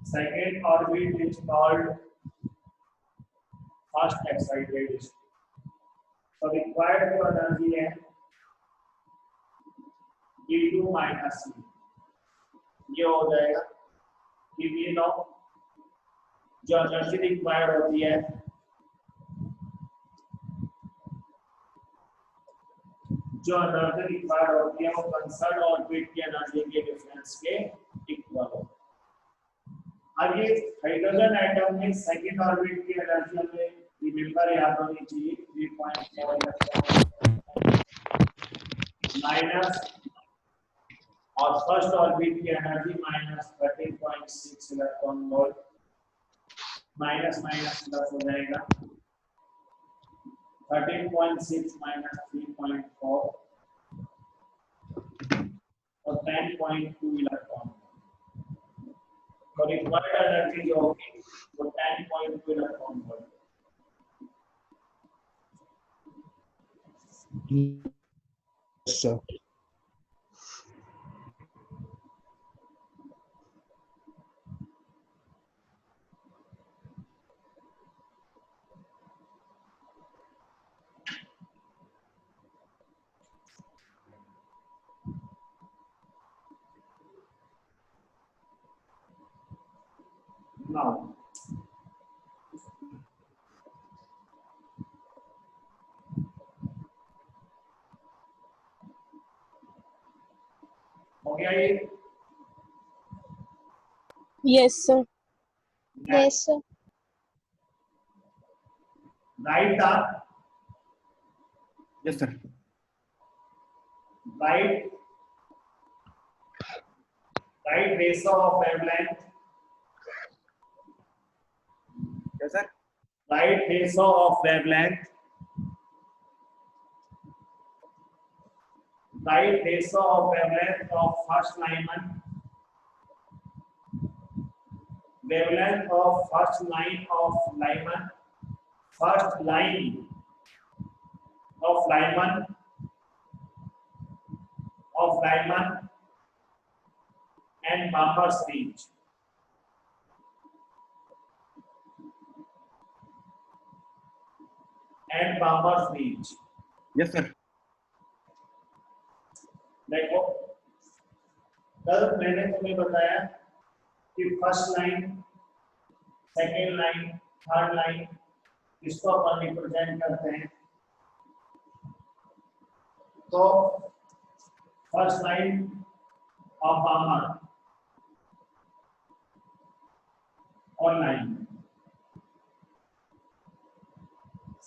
Second orbit is called first excited state. So required जो energy है E2 minus E, ये हो जाएगा कि वी नो जो एनर्जी रिक्वायर्ड होती है वो कंसर्न ऑर्बिट की एनर्जी के डिफरेंस के इक्वल हो। अब ये हाइड्रोजन एटम में सेकंड ऑर्बिट की एनर्जी हमें रिमेंबर याद होनी चाहिए 3.4 माइनस और फर्स्ट ऑर्बिट की energy minus 13.6 electron volt, minus minus plus हो जाएगा 13.6 माइनस 3.4 और 10.2 इलेक्ट्रॉन। तो रिक्वायर्ड एनर्जी जो होगी वो 10.2 इलेक्ट्रॉन वोल्ट। सर Now, हो गया ये? Yes, sir. Yes, sir. Right था, yes sir right ratio of wavelength, yes sir right ratio of wavelength, right ratio of wavelength of first Lyman, wavelength of first line of Lyman, first line of Lyman and Balmer's range. And Balmer's range. Yes sir देखो कल मैंने तुम्हें बताया कि first line, second line, third line इसको अपन represent करते हैं। तो फर्स्ट लाइन ऑफ बामर और लाइन,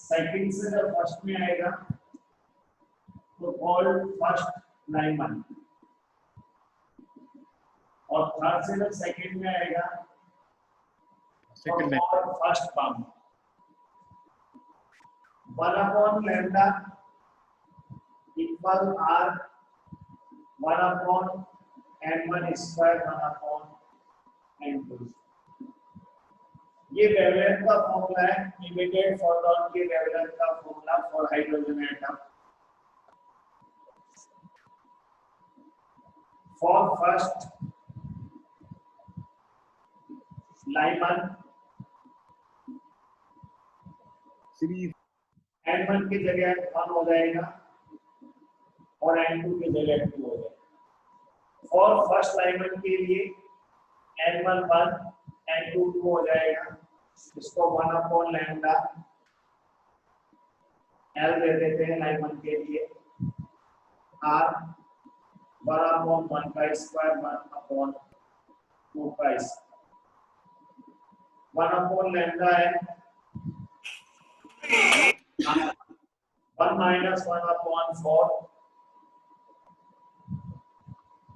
सेकेंड से जब फर्स्ट में आएगा तो कॉल्ड फर्स्ट लाइमन, और थर्ड से जब सेकेंड में आएगा सेकंड तो first Balmer. 1/λ equal r 1/n1 square 1/n2। ये वेवलेंथ का फॉर्मूला है, इमीडिएट फोटॉन की वेवलेंथ का formula for hydrogen atom. For first Lyman, series N1 की जगह 1 हो जाएगा और N2 की जगह 2 हो जाएगा। और फर्स्ट Lyman के लिए N1 1, N2 2 हो जाएगा। इसको 1/λ L दे देते हैं Lyman के लिए, R 1/1 का स्क्वायर 1/2 का स्क्वायर 1/λ है 1 माइनस 1/4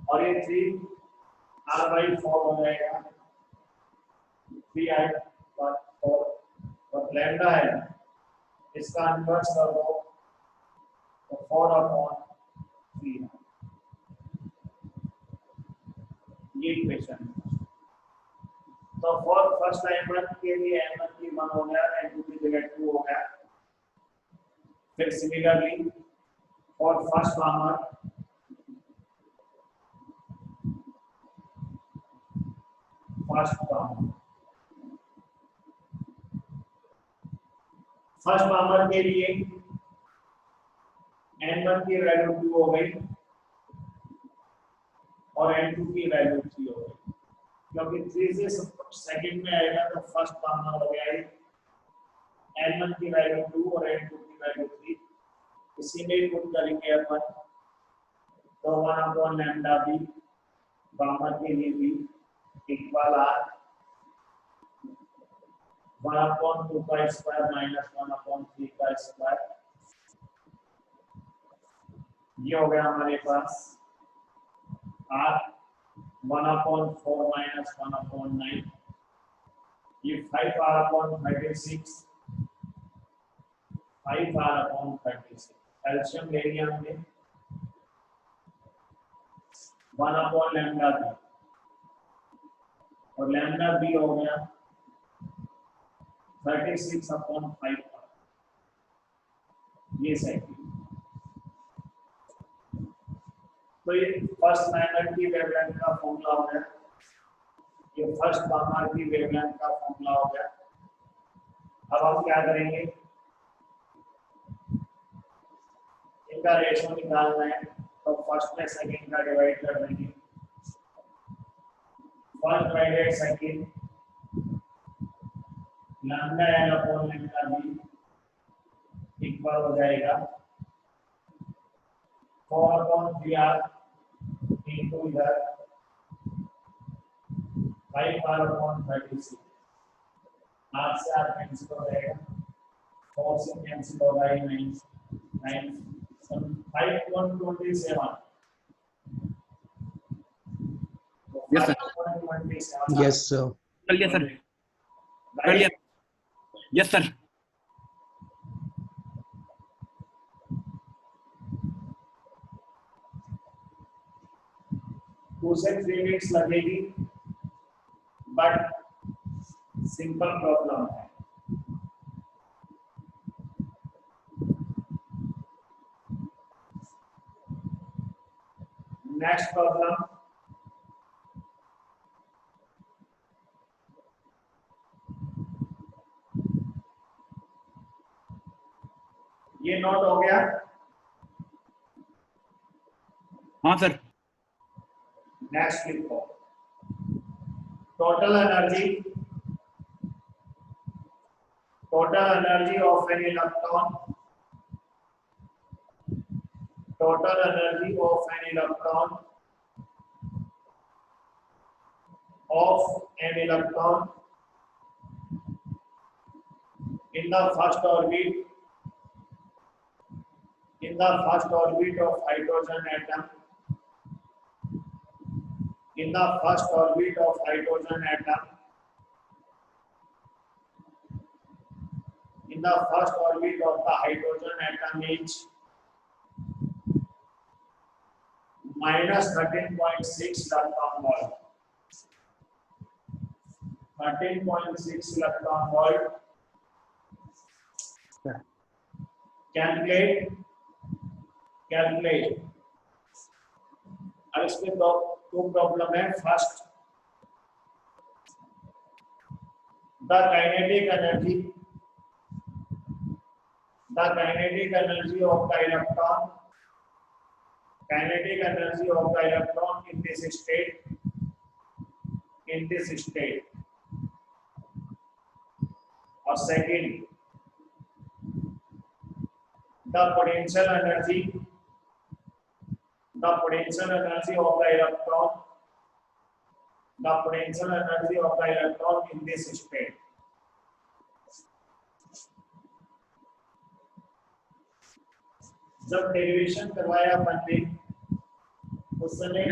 और ये 3r/4 हो जाएगा 3r/4 और लैम्डा है इसका इन्वर्स कर दो तो 4/3 ये इक्वेशन। तो फॉर फर्स्ट लाइन के लिए n1 की 1 हो गया, n2 की जगह 2 हो गया। फिर similarly for first first power के लिए n1 की वैल्यू 2 हो गई और n2 की वैल्यू 3 हो गई, क्योंकि 3 से सेकंड में आएगा तो फर्स्ट पावर हो गया n1 की वैल्यू 2 और n2 की वैल्यू 3, इसी में पुट करेंगे अपन तो 1/लैम्डा b पावर के लिए भी इक्वल r 1/2 का स्क्वायर माइनस 1/3 का स्क्वायर, ये हो गया हमारे पास r 1/4 माइनस 1/9, ये 5r/36 एल्शियम ले लिया हमने 1/लैम्डा b और लैम्डा b हो गया 36/5, ये सही। तो ये फर्स्ट मैग्नेट की वेवलेंथ का फॉर्मूला हो गया, ये फर्स्ट पावर की वेवलेंथ का फॉर्मूला हो गया। अब हम क्या करेंगे, इनका रेशियो निकालना है तो फर्स्ट में सेकंड का डिवाइड कर देंगे, फर्स्ट डिवाइडेड सेकंड लैम्डा n/लैम्डा b इक्वल हो जाएगा 4/3r into इधर 5r/36, 8 से 8 कैंसिल हो जाएगा, 4 से कैंसिल हो गई 9 5/27, Yes, sir. 5/27 Yes, sir. कर लिया सर, कर लिया। Yes sir. 2 से 3 मिनट्स लगेगी, बट सिंपल प्रॉब्लम है। नेक्स्ट प्रॉब्लम, ये नोट हो गया। हाँ सर। नेक्स्ट लिखो, total energy of an electron, total energy of an electron in the first orbit of hydrogen atom, in the first orbit of hydrogen atom is minus 13.6 electron volt. 13.6 electron volt. Calculate. अब इसमें दो problem है। First, the kinetic energy of the electron in this state, or second, the potential energy of the electron in this state. जब derivation करवाया अपन ने उस समय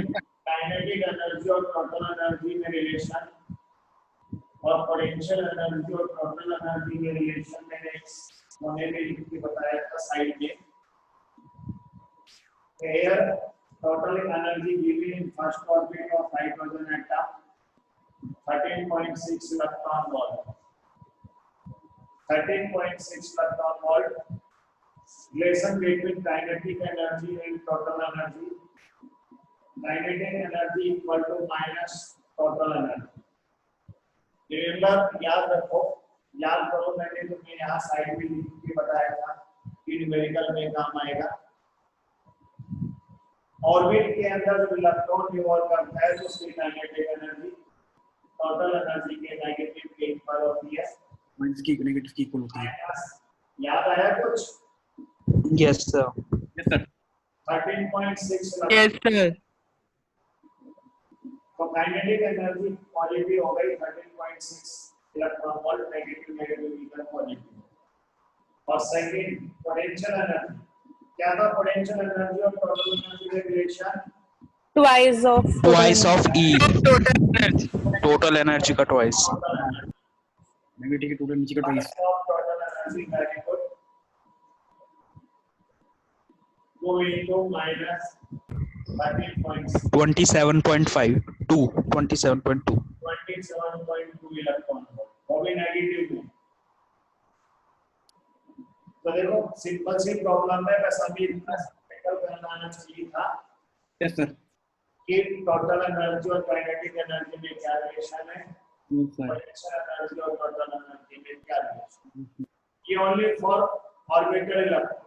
kinetic energy और टोटल एनर्जी में रिलेशन और पोटेंशियल एनर्जी और टोटल एनर्जी में रिलेशन मैंने होने में लिख के बताया था साइड में। Here total energy given in first orbit of hydrogen atom 13.6 electron volt. 13.6 electron volt. Relation between kinetic energy and total energy. Kinetic energy equal to minus total energy. Remember, याद रखो, याद करो, मैंने तुम्हें यहाँ साइड में लिख के बताया था कि न्यूमेरिकल में काम आएगा। ऑर्बिट के अंदर जो इलेक्ट्रॉन रिवॉल्व करता है तो उसकी काइनेटिक एनर्जी टोटल एनर्जी के नेगेटिव के इक्वल होती है, माइनस की नेगेटिव की इक्वल होती है। याद आया कुछ? Yes, sir. Yes sir. 13.6 Yes, sir. तो काइनेटिक एनर्जी पॉजिटिव हो गई 13.6 electron volt, negative negative equal positive. और सेकंड पोटेंशियल एनर्जी, क्या था पोटेंशियल एनर्जी और टोटल एनर्जी का relation? Twice of Twice total of E. Total energy. Total energy का twice. Negative की टोटल नीचे का twice. Total energy very good, 2 into minus 13.6 27.5. 2. 27.2. 27.2 electron volt, वो भी नेगेटिव में। तो देखो सिंपल सी प्रॉब्लम है, बस अभी इतना सिंपल करना चाहिए था यस सर। कि टोटल एनर्जी और काइनेटिक एनर्जी में क्या रिलेशन है, यस सर। पोटेंशियल एनर्जी और टोटल एनर्जी में क्या रिलेशन। ये ओनली फॉर ऑर्बिटल इलेक्ट्रॉन,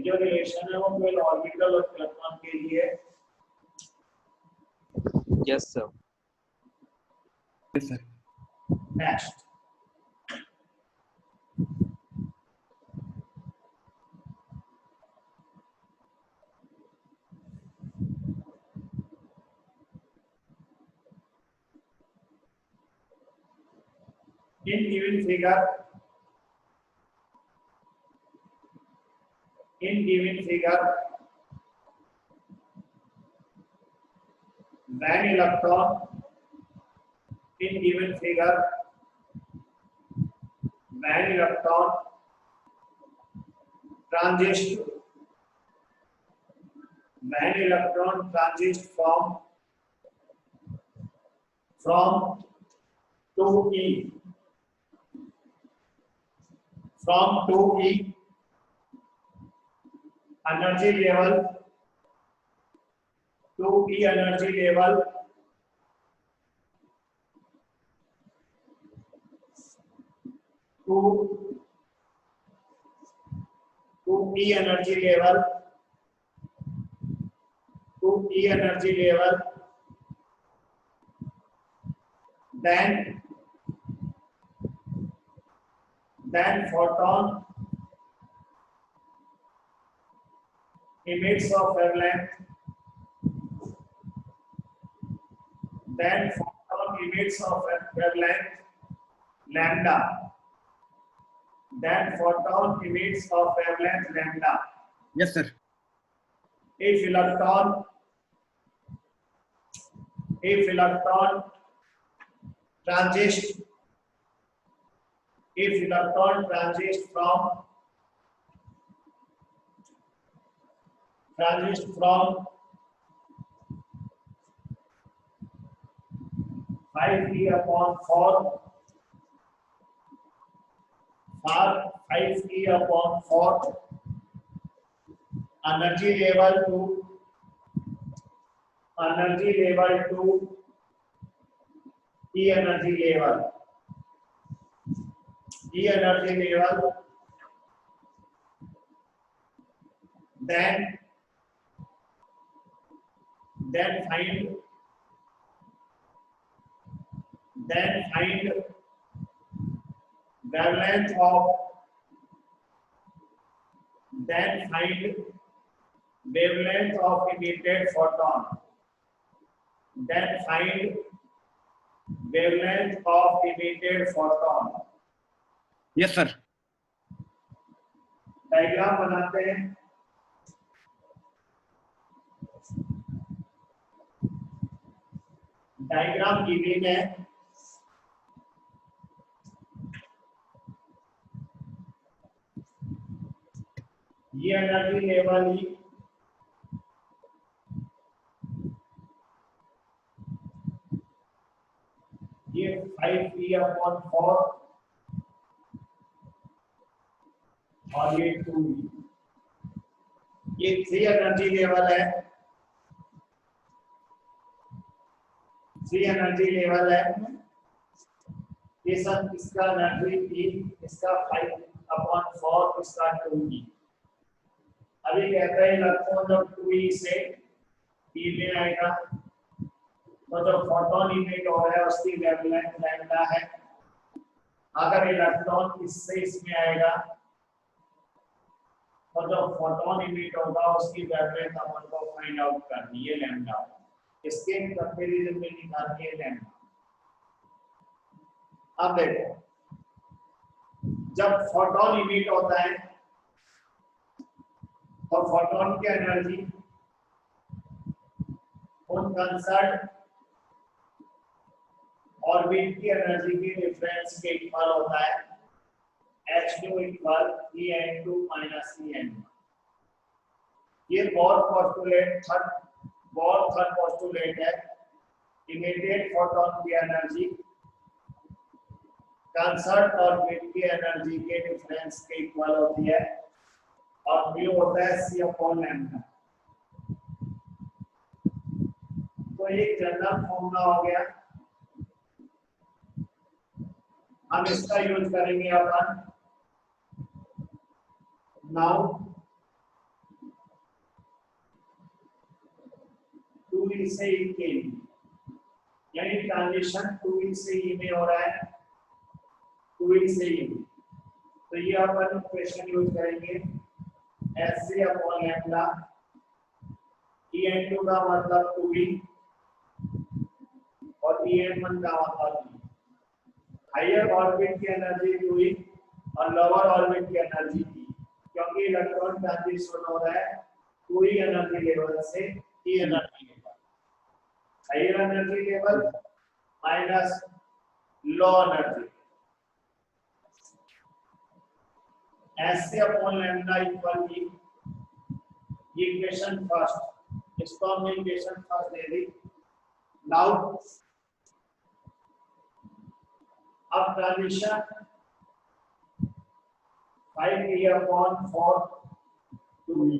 जो रिलेशन है वो केवल ऑर्बिटल और इलेक्ट्रॉन के लिए। Yes, sir. Yes sir. Next in given figure when electron in given figure when electron transist from 2e energy level 2e energy level to 2e energy level 2e energy level, then photon emits of wavelength, lambda, then photon emits of wavelength lambda. Yes sir. If electron transist from 5e upon 4 energy level to E energy level, then find wavelength of emitted photon. Yes sir. Diagram बनाते हैं। Diagram given है, ये energy level ही ये 5e/4 और ये 2e, ये 3 energy level है। 3 energy level है, ये सब इसका एनर्जी थी, इसका 5/4, इसका 2e। अभी कहते हैं इलेक्ट्रॉन जब 2e से e में आएगा तो जो फोटोन इमिट हो रहा है उसकी वेवलेंथ लैम्डा है। अगर इलेक्ट्रॉन इससे इसमें आएगा तो जो फोटोन इमिट होगा उसकी वेवलेंथ अपन को फाइंड आउट करनी है, लैम्डा। इसके कंपैरिजन में निकालनी है लैम्डा। अब देखो, जब फोटोन इमिट होता है तो फोटोन की एनर्जी उन कंसर्न ऑर्बिट की एनर्जी के डिफरेंस के इक्वल होता है, h2 equal En2 minus En1। ये बोर थर्ड पोस्टुलेट है। इमीडिएट फोटोन की एनर्जी कंसर्न ऑर्बिट की एनर्जी के डिफरेंस के इक्वल होती है और म्यू होता है c/λ। तो ये जनरल फॉर्मूला हो गया, हम इसका यूज करेंगे अपन नाउ 2e से e के लिए, यानी ट्रांजिशन 2e से e में हो रहा है, 2e से e में। तो ये अपन इक्वेशन यूज करेंगे Hc/λ, En2 का मतलब 2e और En1 का मतलब e। हायर ऑर्बिट की एनर्जी 2e और लोअर ऑर्बिट की एनर्जी e, क्योंकि इलेक्ट्रॉन ट्रांजिशन हो रहा है 2e एनर्जी लेवल से e energy level. Higher energy level minus low energy, Hc/λ equal e। Equation first, इसको हमने इक्वेशन फर्स्ट दे दी। नाउ अब ट्रांजिशन 5e/4 2e।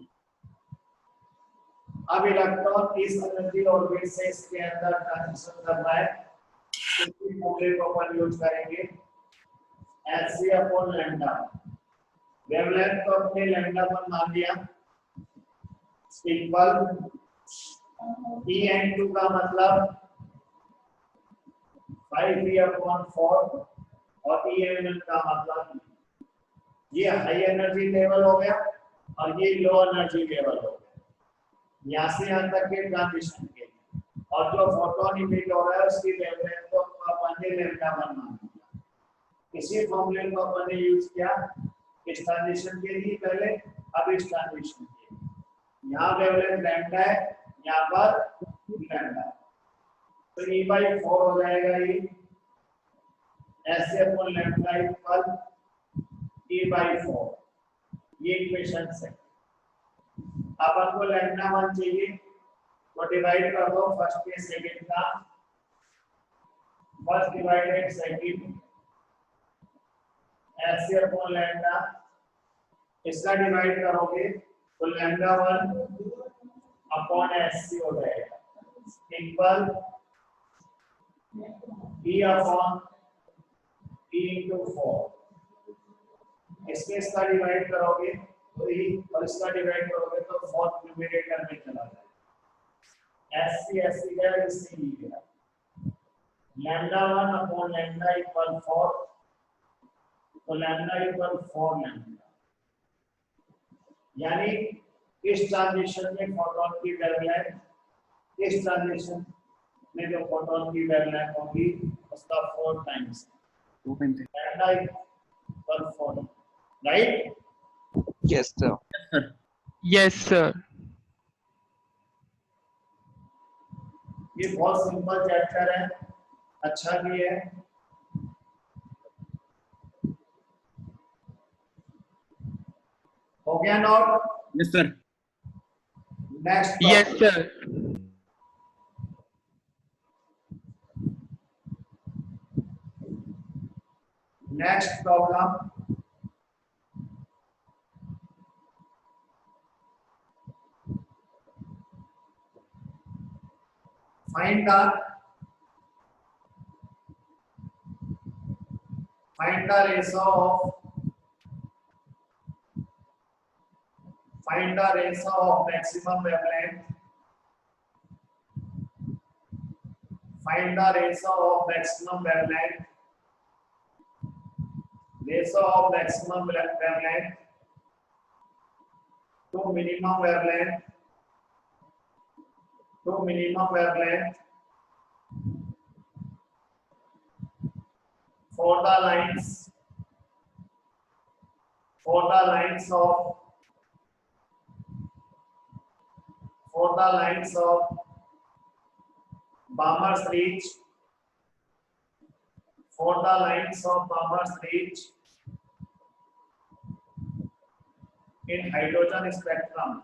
अब इलेक्ट्रॉन इस एनर्जी ऑर्बिट से इसके अंदर ट्रांजिशन कर रहा है, इसी फॉर्मूले को अपन यूज करेंगे Hc/λ। वेवलेंथ को अपने लैम्डा पर मान लिया, इक्वल En2 का मतलब 5e/4 और En1 का मतलब, ये हाई एनर्जी लेवल हो गया और ये लो एनर्जी लेवल हो गया, यहाँ से यहाँ तक के ट्रांजिशन के। और जो फोटोन इमिट हो रहा है उसकी वेवलेंथ को अपन ने लैम्डा पर मान लिया। इसी फॉर्मूले को अपन ने यूज किया इस ट्रांजिशन के लिए पहले, अब इस ट्रांजिशन के लिए। यहाँ वेवलेंथ लैम्डा है, यहाँ पर लैम्डा, तो e/4 हो जाएगा ये Hc/λ इक्वल e/4। ये इक्वेशन से अब आपको लैम्डा 1 चाहिए तो डिवाइड कर दो फर्स्ट के सेकंड का, फर्स्ट डिवाइडेड सेकंड Hc/λ, इसका डिवाइड करोगे तो λ1/Hc हो जाएगा इक्वल e/e/4। इसका डिवाइड करोगे तो e और इसका डिवाइड करोगे तो 4 न्यूमरेटर में चला जाएगा। Hc गया, इससे e गया, λ1/λ इक्वल 4, तो λ इक्वल 4λ। यानी इस ट्रांजिशन में फोटोन की वेवलेंथ, इस ट्रांजिशन में जो फोटोन की वेवलेंथ होगी उसका 4 times lambda equal 4, right? Yes, sir. sir. Yes, sir. ये बहुत सिंपल चैप्टर है, अच्छा भी है। हो गया note? Yes, sir. Next Yes, sir. Next problem, find the Find the ratio of maximum wavelength. Find the ratio of maximum wavelength. Ratio of maximum wavelength to minimum wavelength. To minimum wavelength for the lines of Balmer's reach, for the lines of Balmer's reach in hydrogen spectrum,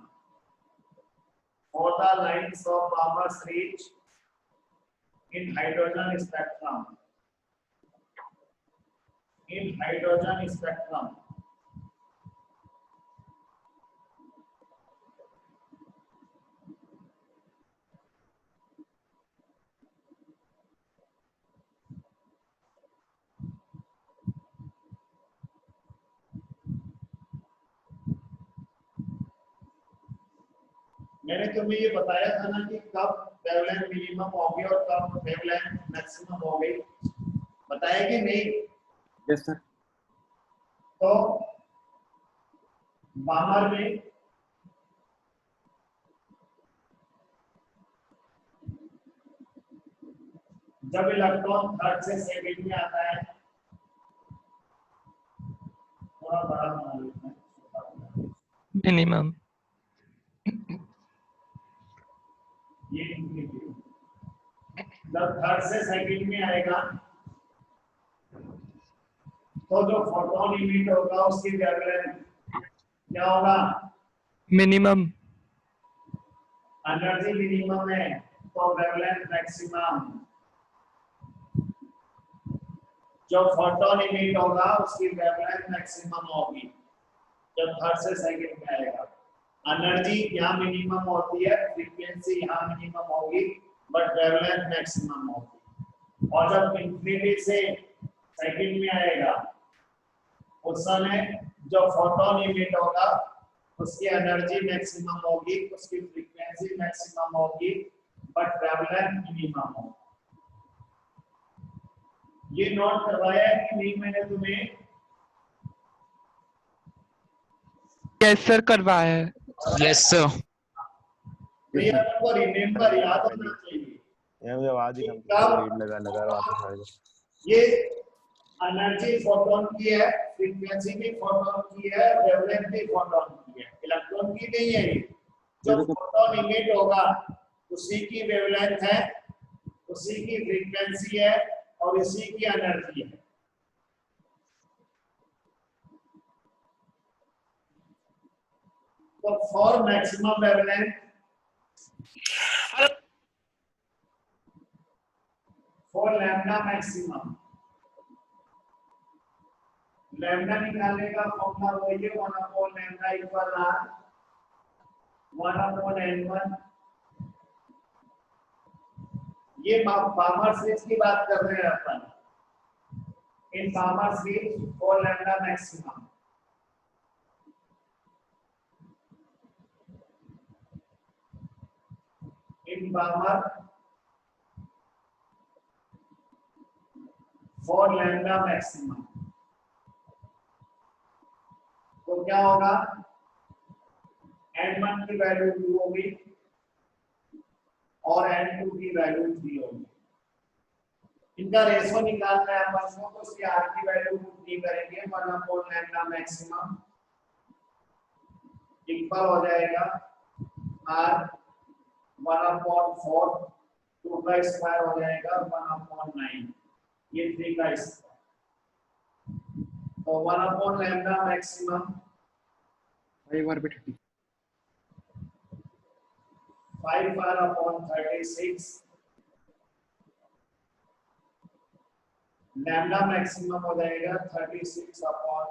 for the lines of Balmer's reach in hydrogen spectrum, मैंने तुम्हें ये बताया था ना कि कब wavelength minimum होगी और कब वेवलेंथ मैक्सिमम होगी, बताया कि नहीं? Yes sir. तो बाहर में जब इलेक्ट्रॉन थर्ड से सेकंड में आता है, थोड़ा बड़ा बना लेते हैं मिनिमम, ये जब थर्ड से सेकंड में आएगा तो जो फोटोन इमिट होगा उसकी वेवलेंथ क्या होगा? मिनिमम, एनर्जी मिनिमम है तो वेवलेंथ मैक्सिमम। जो फोटोन इमिट होगा उसकी वेवलेंथ मैक्सिमम होगी जब थर्ड से सेकंड में आएगा। एनर्जी यहाँ मिनिमम होती है, फ्रीक्वेंसी यहाँ मिनिमम होगी, बट वेवलेंथ मैक्सिमम होगी। और जब इंफिनिटी से सेकंड में आएगा उस समय जो फोटोन इमिट होगा उसकी एनर्जी मैक्सिमम होगी, उसकी फ्रीक्वेंसी मैक्सिमम होगी, बट वेवलेंथ मिनिमम होगी। ये नोट करवाया है कि नहीं मैंने तुम्हें? यस सर करवाया है। Yes sir. तो ये आपको रिमेंबर याद होना चाहिए। ये मुझे आवाज ही कम कब रीड लगा वापस ये एनर्जी फोटोन की है, फ्रीक्वेंसी भी फोटोन की है, वेवलेंथ भी फोटोन की है, इलेक्ट्रॉन की नहीं है। ये जो फोटोन इमिट होगा उसी की वेवलेंथ है, उसी की फ्रीक्वेंसी है और इसी की एनर्जी है। तो for maximum wavelength, for lambda maximum, lambda निकालने का फॉर्मूला वही है 1 upon lambda equal r 1 upon n1। ये बामर सीरीज की बात कर रहे हैं अपन। In Balmer series for lambda maximum, in Balmer for lambda maximum. तो क्या होगा? n1 की वैल्यू 2 होगी और n2 की वैल्यू 3 होगी। इनका रेशो निकालना है अपन को, तो इसकी r की वैल्यू पुट नहीं करेंगे, 1 अपॉन लैम्डा मैक्सिमम इक्वल हो जाएगा r 1 अपॉन 4, 2 का स्क्वायर हो जाएगा 1 अपॉन 9, ये 3 का स्क्वायर। तो 1 upon lambda maximum 5r upon 36, lambda maximum हो जाएगा 36 अपॉन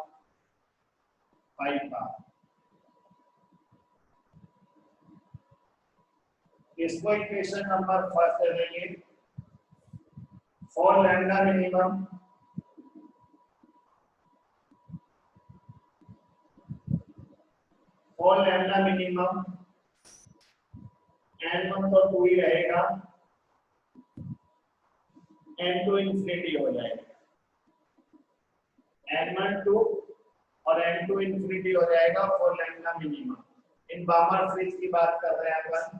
5r। इसको इक्वेशन नंबर फर्स्ट दे देंगे। For lambda minimum for lambda minimum n1 तो 2 ही रहेगा, n2 इंफिनिटी हो जाएगा, n1 2 और n2 इंफिनिटी हो जाएगा for lambda minimum. In बामर fridge की बात कर रहे हैं अपन,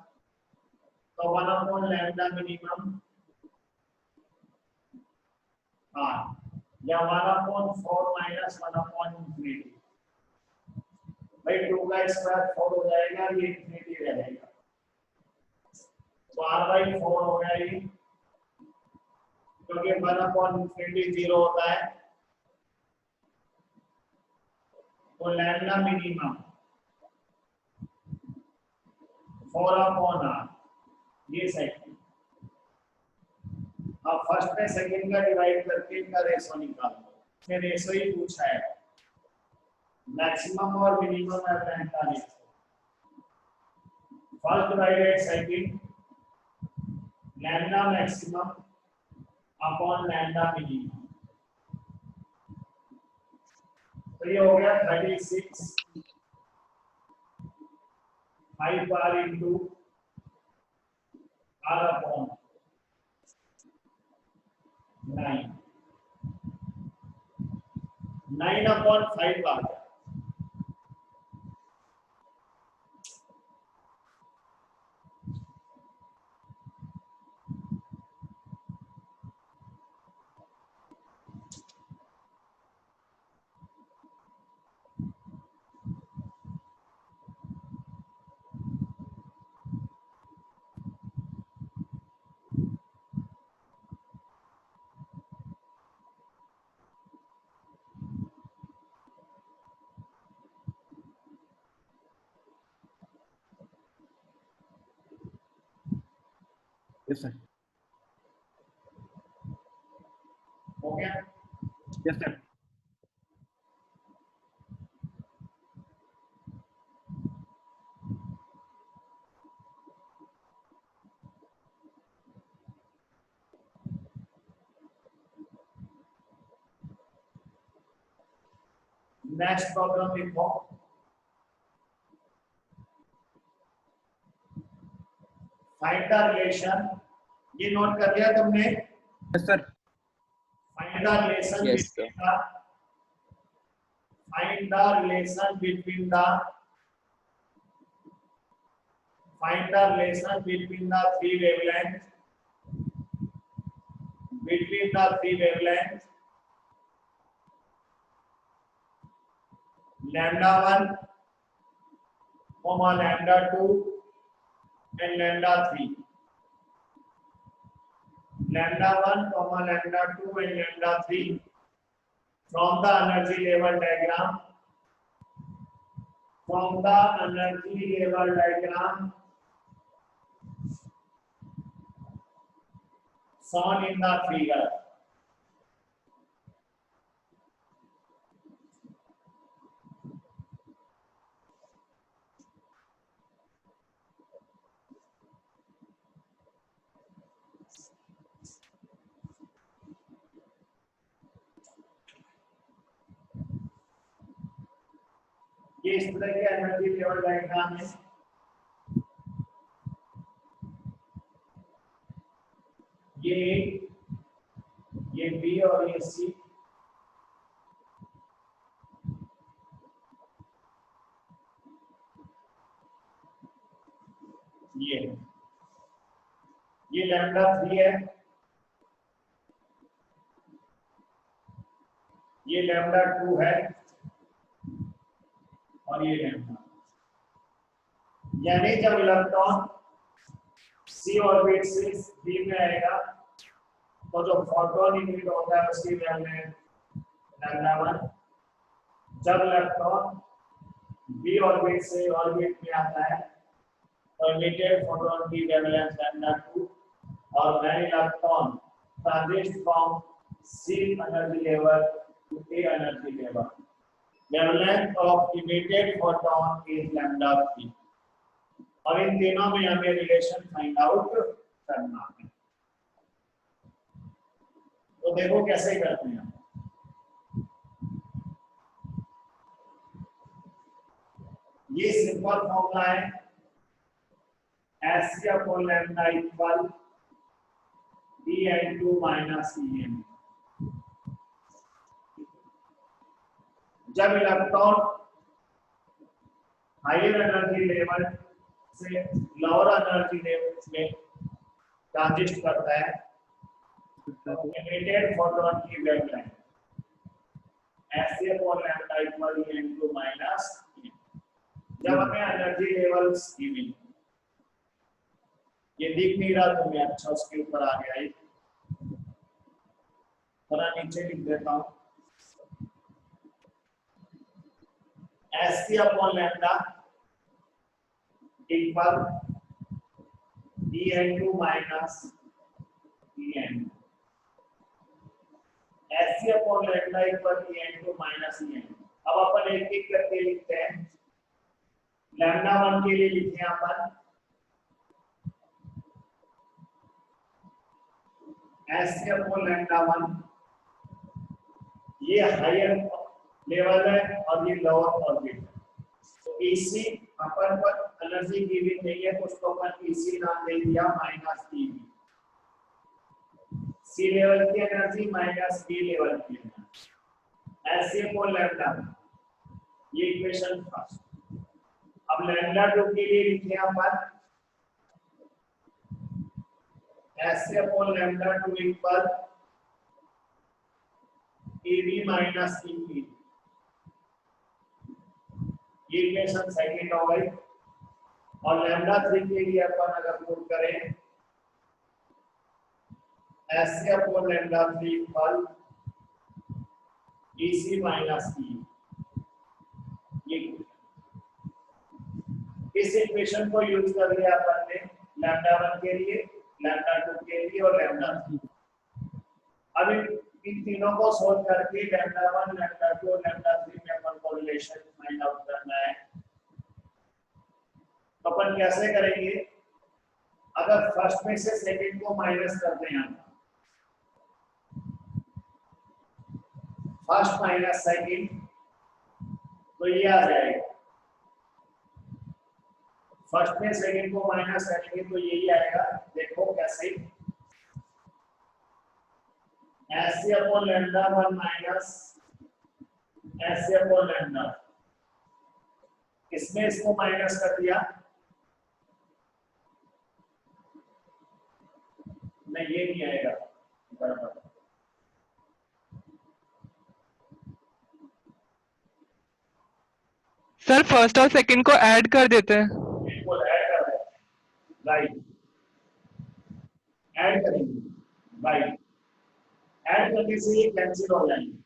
तो 1 अपॉन लैम्डा मिनिमम या 1 अपॉन 4 माइनस 1 अपॉन इंफिनिटी, भाई 2 का स्क्वायर 4 हो जाएगा, ये इंफिनिटी रहेगा, तो r/4 हो गया ये, क्योंकि 1 अपॉन इंफिनिटी 0 होता है, तो लैम्डा मिनिमम 4 अपॉन r, ये सेकंड। अब फर्स्ट में सेकंड का डिवाइड करके इनका रेशो निकाल दो, फिर रेशो ही पूछा है, मैक्सिमम और मिनिमम है lambda ratio. First divided second, lambda maximum upon lambda minimum, तो ये हो गया 36 5r into r upon 9 upon 5 आ गया। Yes, sir. हो गया। Yes, sir. नेक्स्ट प्रॉब्लम लिखो, फाइंड द रिलेशन, ये नोट कर लिया तुमने? Yes, sir. Find the relation Yes, sir. find the relation between the find the relation between the three wavelengths lambda 1 comma lambda 2 and lambda 3, lambda 1 comma lambda 2 and lambda 3 from the energy level diagram, shown in the figure. ये इस तरह के energy level diagram है। ये B और ये सी, ये lambda 3 है, ये लैम्डा 2 है और ये लैम्डा, यानी जब इलेक्ट्रॉन सी ऑर्बिट से बी में आएगा तो जो फोटोन इमिट होता है उसकी वेवलेंथ लैम्डा 1, जब इलेक्ट्रॉन बी ऑर्बिट से ऑर्बिट में आता है तो इमिटेड फोटोन की वेवलेंथ लैम्डा 2, और when electron transit from c energy level to a energy level, wavelength of emitted photon is lambda 3, और इन तीनों में हमें रिलेशन फाइंड आउट करना है। तो देखो कैसे करते हैं, ये सिंपल फॉर्मूला है एस सी upon lambda equal Dn2 minus En। जब इलेक्ट्रॉन हायर एनर्जी लेवल से लोअर एनर्जी लेवल में ट्रांजिट करता है तो इमीडिएट फोटोन की वेवलेंथ ऐसे upon lambda equal Dn2 minus En। जब हमें एनर्जी लेवल्स की मिली, ये दिख नहीं रहा तो मैं अच्छा उसके ऊपर आ गया, थोड़ा नीचे लिख देता हूं एस सी upon lambda equal Dn2 minus En। S सी upon lambda equal Dn2 minus En। अब अपन एक एक करके लिखते हैं। लैम्डा 1 के लिए लिखे अपन एस सी अपॉन लैम्डा 1, ये हायर लेवल है और ये लोअर ऑर्बिट है, तो इसी अपन पर एनर्जी गिविंग नहीं है तो उसको अपन इसी नाम दे दिया माइनस टीवी। सी लेवल की एनर्जी माइनस बी लेवल की एनर्जी एस सी अपॉन लैम्डा, ये इक्वेशन फर्स्ट। अब लैम्डा 2 के लिए लिखे अपन एस सी upon lambda 2 equal AB minus EP, ये इक्वेशन सेकंड हो गई। और लैम्डा 3 के लिए अपन अगर पुट करें एस सी upon lambda 3 equal EC minus E। ये इस इक्वेशन को यूज कर लिया अपन ने लैम्डा 1 के लिए, लैम्डा 2 के लिए और लैम्डा 3। अब इन तीनों को सोल्व करके लैम्डा 1, लैम्डा 2 और लैम्डा 3 में अपन को रिलेशन फाइंड आउट करना है। तो अपन कैसे करेंगे, अगर फर्स्ट में से सेकंड को माइनस कर दें, यहां फर्स्ट माइनस सेकंड तो ये आ जाएगा। फर्स्ट में सेकंड को माइनस करेंगे तो यही आएगा। देखो कैसे, एस सी अपॉन लैम्डा 1 माइनस एस सी अपॉन लैम्डा, इसमें इसको माइनस कर दिया, नहीं ये नहीं आएगा बराबर। सर फर्स्ट और सेकंड को ऐड कर देते हैं। बिल्कुल ऐड कर दें, राइट, ऐड करेंगे, राइट। ऐड करने से ये कैंसिल हो जाएंगे,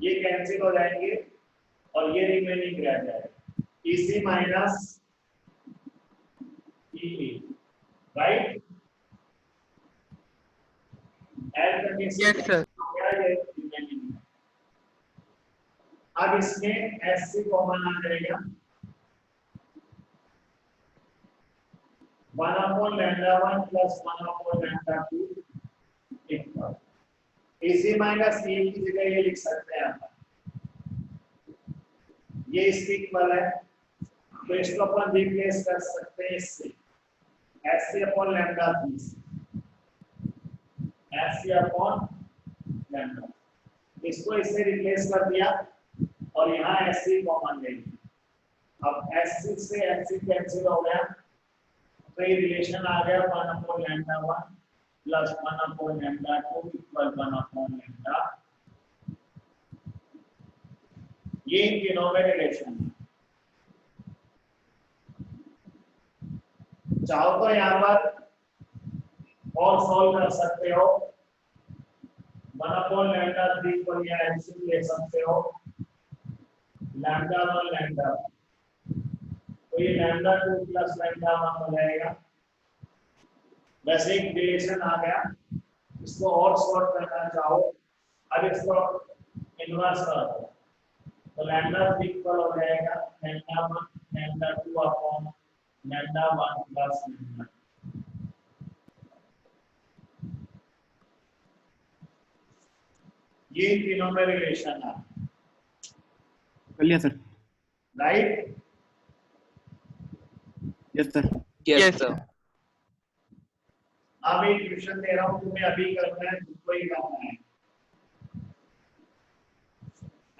ये कैंसिल हो जाएंगे और ये रिमेनिंग रह जाएगा EC minus EE, right. Add करने से यस सर। क्या ये रिमेनिंग। अब इसमें SC कॉमन आ जाएगा, 1 upon lambda 1 plus 1 upon lambda 2 equal EC minus E की जगह ये लिख सकते हैं आप, ये इसके इक्वल है तो इसको अपन रिप्लेस कर सकते हैं इससे SC अपॉन लैम्डा 3 से, SC अपॉन लैम्डा, इसको इससे रिप्लेस कर दिया और यहाँ SC कॉमन ले लिया। अब SC से SC कैंसिल हो गया तो ये रिलेशन आ गया 1 upon lambda 1 plus 1 upon lambda 2 equal 1 upon lambda. ये इन तीनों में रिलेशन है। चाहो तो यहाँ पर और सॉल्व कर सकते हो, 1 अपॉन लैम्डा 3 को यहाँ एलसीएम ले सकते हो, लैम्डा 1 लैम्डा, तो ये लैम्डा 2 प्लस लैम्डा 1 हो जाएगा। वैसे एक रिलेशन आ गया, इसको और सॉल्व करना चाहो, अब इसको इनवर्स कर दो तो लैम्डा 3 इक्वल हो जाएगा lambda 1 lambda 2 upon lambda 1 plus lambda. ये तीनों में रिलेशन है। कर लिया sir. right? Yes, sir. Yes, sir. अभी ट्यूशन दे रहा हूँ, तुम्हें अभी करना है, तुमको ही करना है।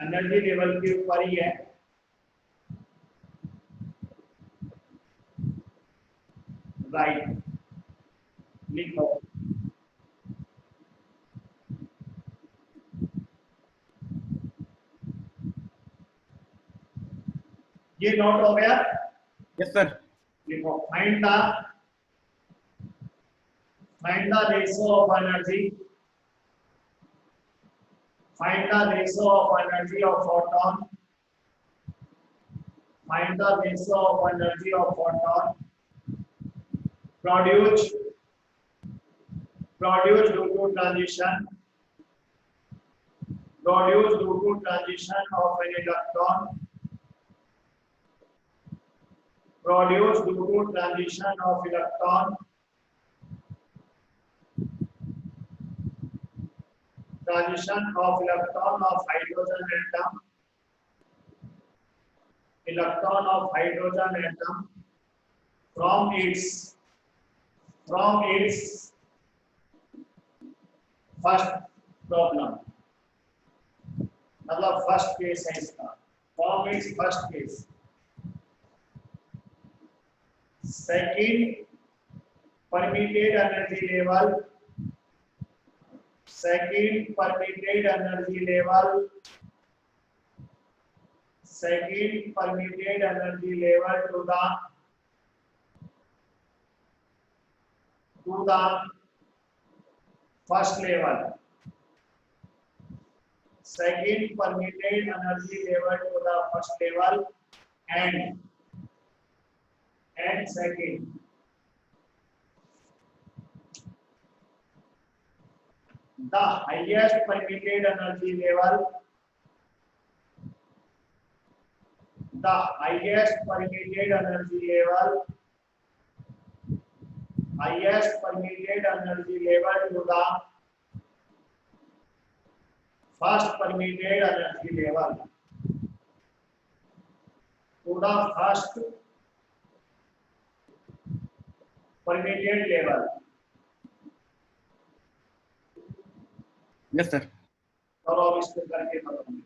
एनर्जी लेवल के ऊपर ही है। राइट, लिखो। ये नोट हो गया? Yes, sir. लिखो, find the ratio of energy. Find the ratio of energy of photon. Find the ratio of energy of photon produced due to transition. Produced due to transition of an electron. Produced due to transition of electron. Transition of electron of hydrogen atom. Electron of hydrogen atom from its first problem, मतलब first case है इसका, from its first case. Second, permitted energy level. Second, permitted energy level. Second, permitted energy level to the first level. Second, permitted energy level to the first level, and second, the highest permitted energy level. The highest permitted energy level. Highest permitted energy level to the first permitted energy level. To the first permitted level. Yes, sir. और अब इसको करके बताऊंगी।